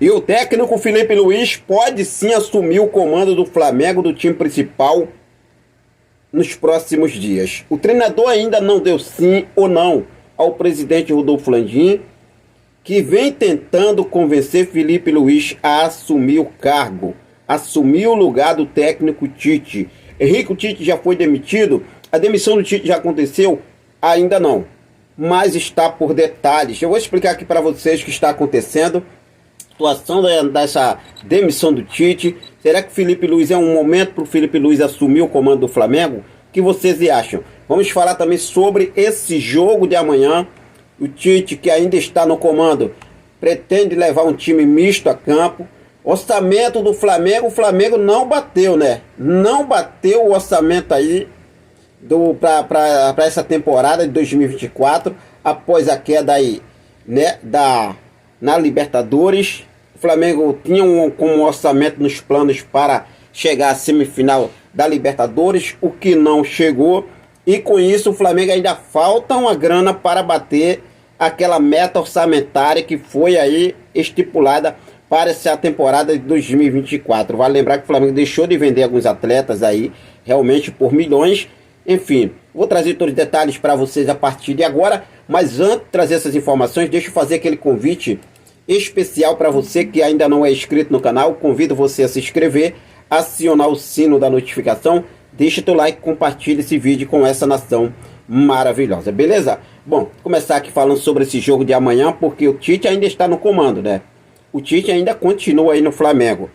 E o técnico Felipe Luiz pode sim assumir o comando do Flamengo, do time principal, nos próximos dias. O treinador ainda não deu sim ou não ao presidente Rodolfo Landim, que vem tentando convencer Felipe Luiz a assumir o cargo, assumir o lugar do técnico Tite. Henrique Tite já foi demitido? A demissão do Tite já aconteceu? Ainda não, mas está por detalhes. Eu vou explicar aqui para vocês o que está acontecendo. Situação dessa demissão do Tite. Será que Felipe Luiz é um momento para o Felipe Luiz assumir o comando do Flamengo? O que vocês acham? Vamos falar também sobre esse jogo de amanhã. O Tite, que ainda está no comando, pretende levar um time misto a campo. Orçamento do Flamengo, o Flamengo não bateu, né? Não bateu o orçamento aí para essa temporada de 2024, após a queda aí, né, na Libertadores. O Flamengo tinha como orçamento nos planos para chegar à semifinal da Libertadores, o que não chegou, e com isso o Flamengo ainda falta uma grana para bater aquela meta orçamentária que foi aí estipulada para essa temporada de 2024. Vale lembrar que o Flamengo deixou de vender alguns atletas aí, realmente por milhões. Enfim, vou trazer todos os detalhes para vocês a partir de agora, mas antes de trazer essas informações, deixa eu fazer aquele convite especial para você que ainda não é inscrito no canal. Convido você a se inscrever, acionar o sino da notificação, deixa teu like, compartilha esse vídeo com essa nação maravilhosa, beleza? Bom, vou começar aqui falando sobre esse jogo de amanhã, porque o Tite ainda está no comando, né? O Tite ainda continua aí no Flamengo.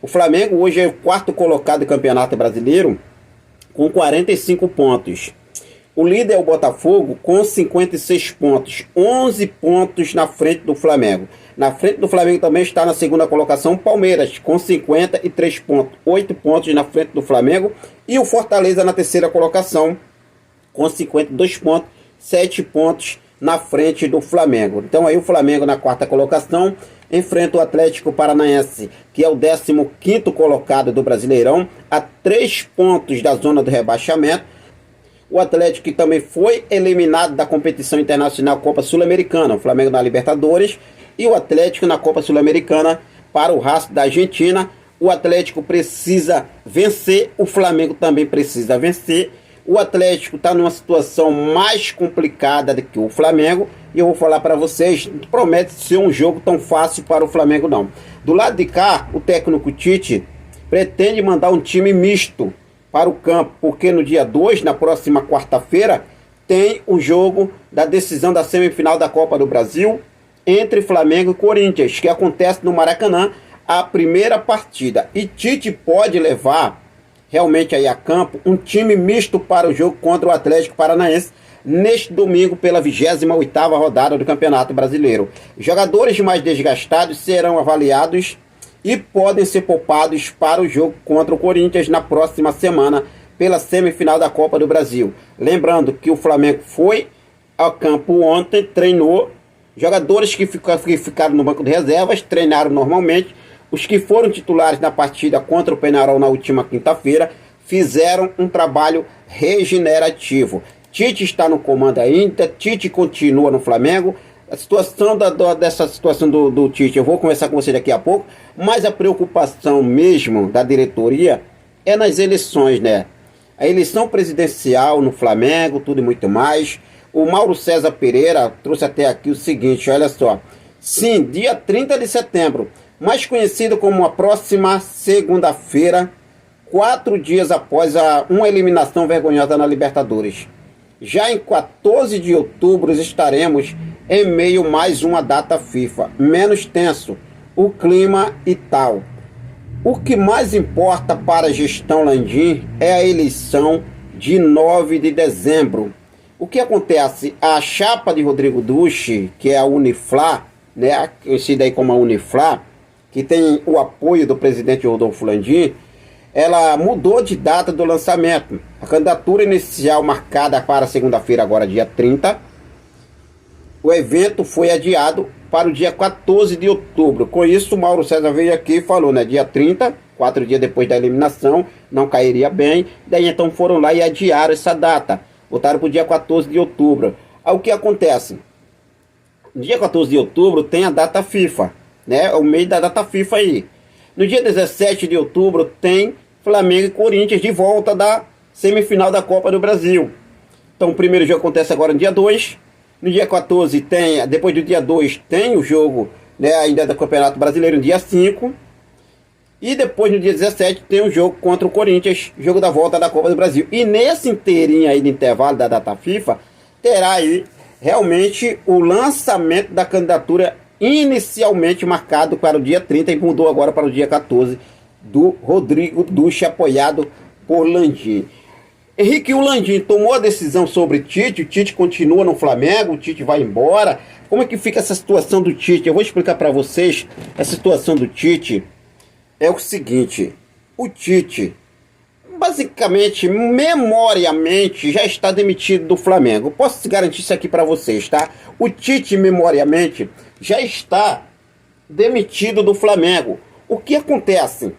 O Flamengo hoje é o quarto colocado do Campeonato Brasileiro, com 45 pontos. O líder é o Botafogo com 56 pontos, 11 pontos na frente do Flamengo. Na frente do Flamengo também está na segunda colocação o Palmeiras, com 53 pontos, 8 pontos na frente do Flamengo. E o Fortaleza na terceira colocação, com 52 pontos, 7 pontos na frente do Flamengo. Então aí o Flamengo na quarta colocação enfrenta o Atlético Paranaense, que é o 15º colocado do Brasileirão, a 3 pontos da zona do rebaixamento. O Atlético, que também foi eliminado da competição internacional Copa Sul-Americana, o Flamengo na Libertadores, e o Atlético na Copa Sul-Americana para o Racing da Argentina. O Atlético precisa vencer, o Flamengo também precisa vencer. O Atlético está numa situação mais complicada do que o Flamengo, e eu vou falar para vocês, não promete ser um jogo tão fácil para o Flamengo não. Do lado de cá, o técnico Tite pretende mandar um time misto para o campo, porque no dia 2, na próxima quarta-feira, tem o jogo da decisão da semifinal da Copa do Brasil entre Flamengo e Corinthians, que acontece no Maracanã, a primeira partida. E Tite pode levar realmente aí a campo um time misto para o jogo contra o Atlético Paranaense neste domingo pela 28ª rodada do Campeonato Brasileiro. Jogadores mais desgastados serão avaliados e podem ser poupados para o jogo contra o Corinthians na próxima semana pela semifinal da Copa do Brasil. Lembrando que o Flamengo foi ao campo ontem, treinou. Jogadores que ficaram no banco de reservas treinaram normalmente. Os que foram titulares na partida contra o Peñarol na última quinta-feira fizeram um trabalho regenerativo. Tite está no comando ainda, Tite continua no Flamengo. A situação dessa situação do Tite, eu vou conversar com você daqui a pouco, mas a preocupação mesmo da diretoria é nas eleições, né? A eleição presidencial no Flamengo, tudo e muito mais. O Mauro César Pereira trouxe até aqui o seguinte, olha só. Sim, dia 30 de setembro, mais conhecido como a próxima segunda-feira, 4 dias após uma eliminação vergonhosa na Libertadores. Já em 14 de outubro estaremos em meio a mais uma data FIFA, menos tenso, o clima e tal. O que mais importa para a gestão Landim é a eleição de 9 de dezembro. O que acontece? A chapa de Rodrigo Duche, que é a Uniflá, né, conhecida aí como a Uniflá, que tem o apoio do presidente Rodolfo Landim, ela mudou de data do lançamento. A candidatura inicial marcada para segunda-feira, agora dia 30, o evento foi adiado para o dia 14 de outubro. Com isso, o Mauro César veio aqui e falou, né, dia 30, 4 dias depois da eliminação, não cairia bem. Daí então foram lá e adiaram essa data. Botaram para o dia 14 de outubro. Aí o que acontece? No dia 14 de outubro tem a data FIFA, né? O mês da data FIFA aí. No dia 17 de outubro tem Flamengo e Corinthians de volta da semifinal da Copa do Brasil. Então o primeiro jogo acontece agora no dia 2. No dia 14 tem, depois do dia 2 tem o jogo, né, ainda do Campeonato Brasileiro no dia 5. E depois no dia 17 tem o jogo contra o Corinthians, jogo da volta da Copa do Brasil. E nesse inteirinho aí de intervalo da data FIFA, terá aí realmente o lançamento da candidatura inicialmente marcado para o dia 30 e mudou agora para o dia 14, do Rodrigo Ducha, apoiado por Landim. Henrique, o Landim tomou a decisão sobre Tite, o Tite continua no Flamengo, o Tite vai embora. Como é que fica essa situação do Tite? Eu vou explicar para vocês a situação do Tite. É o seguinte, o Tite, basicamente, memoriamente, já está demitido do Flamengo. Posso garantir isso aqui para vocês, tá? O Tite, memoriamente, já está demitido do Flamengo. O que acontece?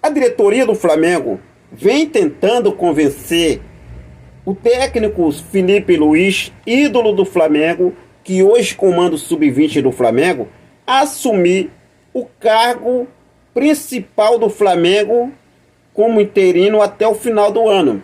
A diretoria do Flamengo vem tentando convencer o técnico Felipe Luiz, ídolo do Flamengo, que hoje comanda o sub-20 do Flamengo, a assumir o cargo principal do Flamengo como interino até o final do ano.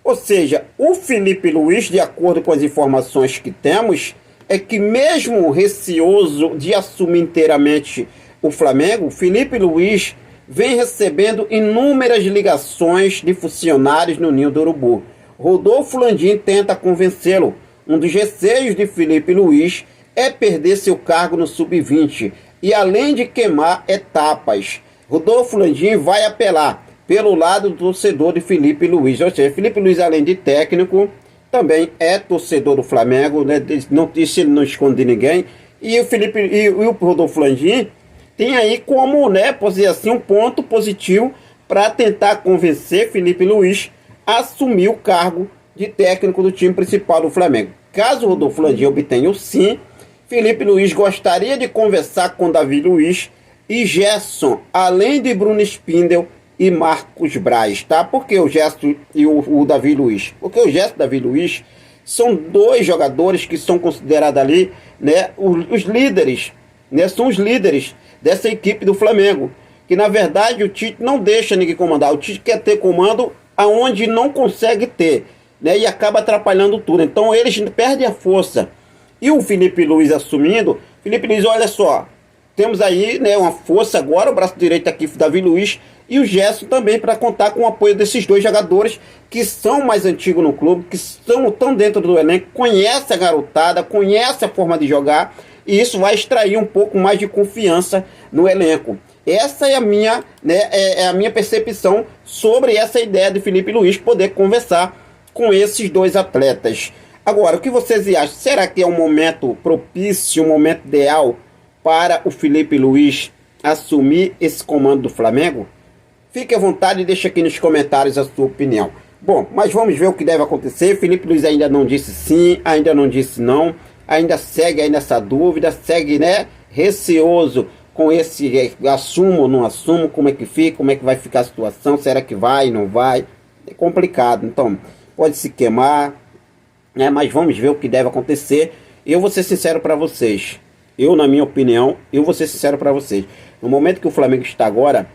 Ou seja, o Felipe Luiz, de acordo com as informações que temos, é que mesmo receoso de assumir inteiramente o Flamengo, Felipe Luiz vem recebendo inúmeras ligações de funcionários no Ninho do Urubu. Rodolfo Landim tenta convencê-lo. Um dos receios de Felipe Luiz é perder seu cargo no sub-20 e além de queimar etapas. Rodolfo Landim vai apelar pelo lado do torcedor de Felipe Luiz. Ou seja, Felipe Luiz, além de técnico, também é torcedor do Flamengo, né? Não disse, ele não esconde ninguém. E o Rodolfo Landim tem aí como, né, assim, um ponto positivo para tentar convencer Felipe Luiz a assumir o cargo de técnico do time principal do Flamengo. Caso o Rodolfo Landim obtenha o sim, Felipe Luiz gostaria de conversar com Davi Luiz e Gerson, além de Bruno Spindel e Marcos Braz, tá? Por que o Gerson e o Davi Luiz? Porque o Gerson e o Davi Luiz são dois jogadores que são considerados ali, né, os líderes, né, são os líderes dessa equipe do Flamengo, que na verdade o Tite não deixa ninguém comandar, o Tite quer ter comando aonde não consegue ter, né, e acaba atrapalhando tudo, então eles perdem a força. E o Felipe Luiz assumindo, Felipe Luiz, olha só, temos aí, né, uma força agora, o braço direito aqui, Davi Luiz, e o Gerson também, para contar com o apoio desses dois jogadores que são mais antigos no clube, que estão dentro do elenco, conhecem a garotada, conhecem a forma de jogar, e isso vai extrair um pouco mais de confiança no elenco. Essa é a minha, né, é a minha percepção sobre essa ideia de Felipe Luiz poder conversar com esses dois atletas. Agora, o que vocês acham? Será que é um momento propício, um momento ideal para o Felipe Luiz assumir esse comando do Flamengo? Fique à vontade e deixe aqui nos comentários a sua opinião. Bom, mas vamos ver o que deve acontecer. Felipe Luiz ainda não disse sim, ainda não disse não, ainda segue aí nessa dúvida, segue, né, receoso com esse assumo ou não assumo, como é que fica, como é que vai ficar a situação, será que vai, não vai? É complicado, então pode se queimar, né, mas vamos ver o que deve acontecer. Eu vou ser sincero para vocês, na minha opinião, eu vou ser sincero para vocês, no momento que o Flamengo está agora,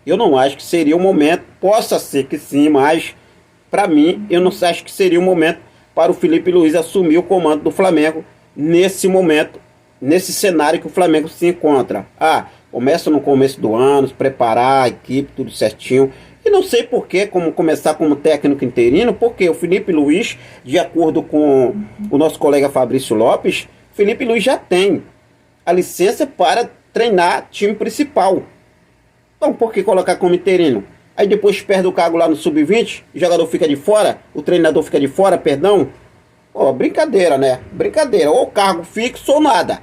eu não acho que seria o momento, possa ser que sim, mas para mim, eu não acho que seria o momento para o Felipe Luiz assumir o comando do Flamengo nesse momento, nesse cenário que o Flamengo se encontra. Começa no começo do ano, se preparar a equipe, tudo certinho. E não sei por que, como começar como técnico interino, porque o Felipe Luiz, de acordo com o nosso colega Fabrício Lopes, Felipe Luiz já tem a licença para treinar time principal. Então por que colocar como interino? Aí depois perde o cargo lá no sub-20, o jogador fica de fora, o treinador fica de fora, perdão. Brincadeira, né? Brincadeira, ou cargo fixo ou nada.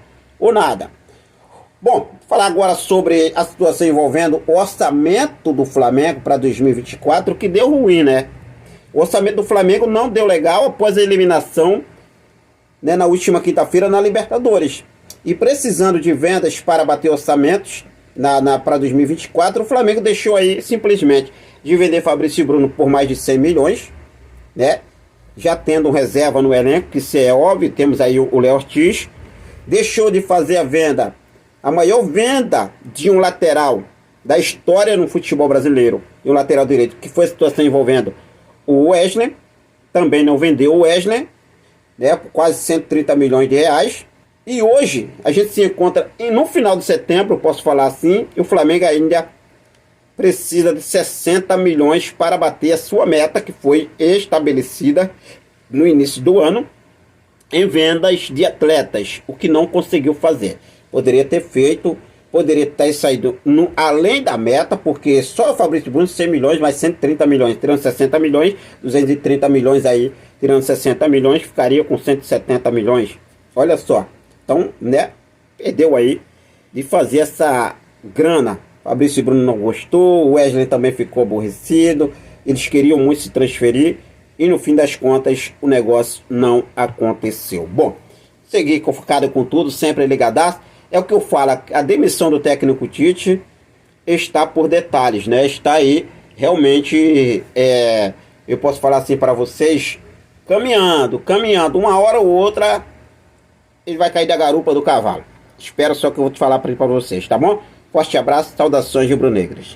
Bom, vou falar agora sobre a situação envolvendo o orçamento do Flamengo para 2024, que deu ruim, né? O orçamento do Flamengo não deu legal após a eliminação, né, na última quinta-feira na Libertadores. E precisando de vendas para bater orçamentos para 2024, o Flamengo deixou aí simplesmente de vender Fabrício e Bruno por mais de 100 milhões, né? Já tendo reserva no elenco, que isso é óbvio, temos aí o Léo Ortiz. Deixou de fazer a venda a maior venda de um lateral da história no futebol brasileiro, e um lateral direito, que foi a situação envolvendo o Wesley, também não vendeu o Wesley, né, por quase 130 milhões de reais. E hoje a gente se encontra no final de setembro, posso falar assim, e o Flamengo ainda precisa de 60 milhões para bater a sua meta, que foi estabelecida no início do ano, em vendas de atletas, o que não conseguiu fazer. Poderia ter feito, poderia ter saído além da meta, porque só o Fabrício Bruno 100 milhões, mais 130 milhões, tirando 60 milhões, 230 milhões aí, tirando 60 milhões, ficaria com 170 milhões. Olha só, então, né, perdeu aí de fazer essa grana. Fabrício Bruno não gostou, o Wesley também ficou aborrecido, eles queriam muito se transferir, e no fim das contas o negócio não aconteceu. Bom, segui focado com tudo, sempre ligadaço. É o que eu falo, a demissão do técnico Tite está por detalhes, né? Está aí realmente, eu posso falar assim para vocês, caminhando, uma hora ou outra ele vai cair da garupa do cavalo. Espero só que eu vou te falar para vocês, tá bom? Forte abraço, saudações rubro-negras.